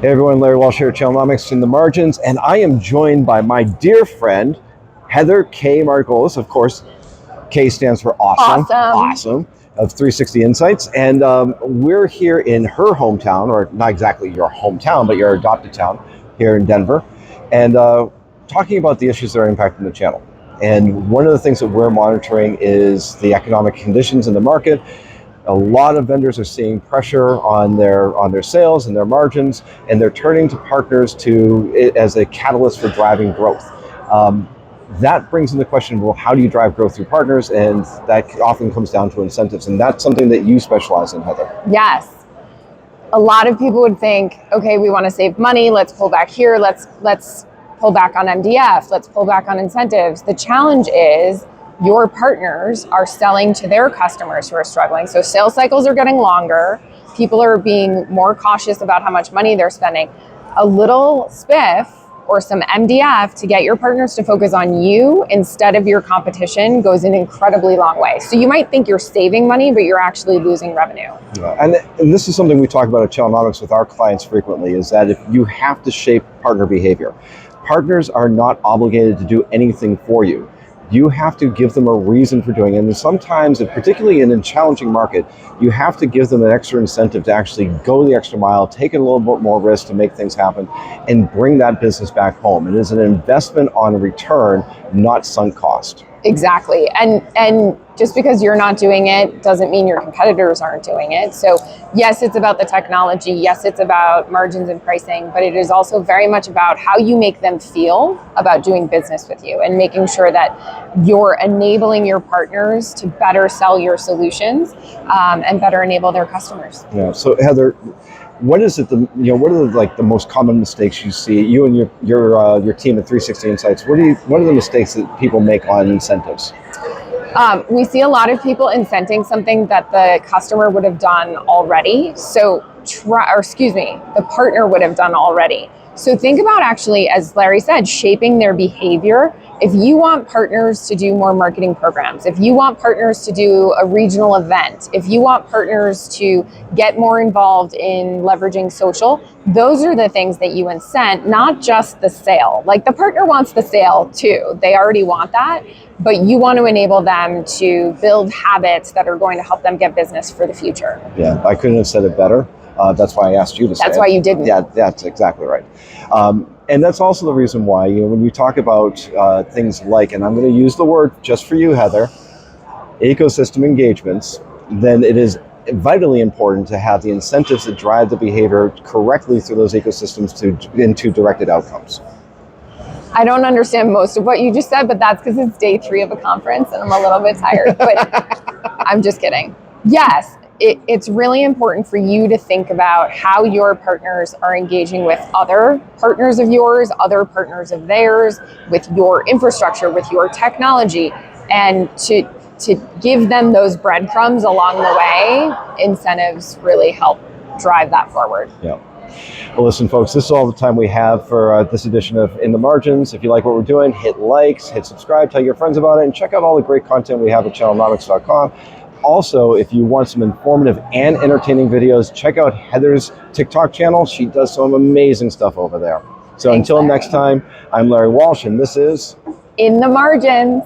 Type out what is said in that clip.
Hey everyone, Larry Walsh here at Channelnomics in the Margins, and I am joined by my dear friend, Heather K. Margolis. Of course, K stands for awesome, of 360 Insights. And we're here in her hometown, or not exactly your hometown, but your adopted town here in Denver, and talking about the issues that are impacting the channel. And one of the things that we're monitoring is the economic conditions in the market. A lot of vendors are seeing pressure on their sales and their margins, and they're turning to partners as a catalyst for driving growth. That brings in the question, well, how do you drive growth through partners? And that often comes down to incentives, and that's something that you specialize in, Heather. Yes. A lot of people would think, okay, we want to save money, let's pull back here, let's pull back on MDF, let's pull back on incentives. The challenge is your partners are selling to their customers who are struggling. So sales cycles are getting longer. People are being more cautious about how much money they're spending. A little spiff or some MDF to get your partners to focus on you instead of your competition goes an incredibly long way. So you might think you're saving money, but you're actually losing revenue. Yeah, and this is something we talk about at Channelnomics with our clients frequently, is that if you have to shape partner behavior. Partners are not obligated to do anything for you. You have to give them a reason for doing it. And sometimes, particularly in a challenging market, you have to give them an extra incentive to actually go the extra mile, take a little bit more risk to make things happen, and bring that business back home. It is an investment on a return, not sunk cost. Exactly. And just because you're not doing it doesn't mean your competitors aren't doing it. So yes, it's about the technology. Yes, it's about margins and pricing, but it is also very much about how you make them feel about doing business with you and making sure that you're enabling your partners to better sell your solutions and better enable their customers. Yeah. So Heather, what is it? What are the most common mistakes you see? You and your team at 360 Insights. What are the mistakes that people make on incentives? We see a lot of people incenting something that the customer would have done already. The partner would have done already. So think about actually, as Larry said, shaping their behavior. If you want partners to do more marketing programs, if you want partners to do a regional event, if you want partners to get more involved in leveraging social, those are the things that you incent, not just the sale. Like the partner wants the sale too. They already want that, but you want to enable them to build habits that are going to help them get business for the future. Yeah, I couldn't have said it better. That's why I asked you to say it. That's why you didn't. Yeah, that's exactly right. And that's also the reason why, when you talk about things like, and I'm going to use the word just for you, Heather, ecosystem engagements, then it is vitally important to have the incentives that drive the behavior correctly through those ecosystems into directed outcomes. I don't understand most of what you just said, but that's because it's day 3 of a conference and I'm a little bit tired, but I'm just kidding. Yes. It's really important for you to think about how your partners are engaging with other partners of yours, other partners of theirs, with your infrastructure, with your technology, and to give them those breadcrumbs along the way. Incentives really help drive that forward. Yeah. Well, listen, folks, this is all the time we have for this edition of In the Margins. If you like what we're doing, hit likes, hit subscribe, tell your friends about it, and check out all the great content we have at channelnomics.com. Also, if you want some informative and entertaining videos, check out Heather's TikTok channel. She does some amazing stuff over there. So until next time, I'm Larry Walsh, and this is In the Margins.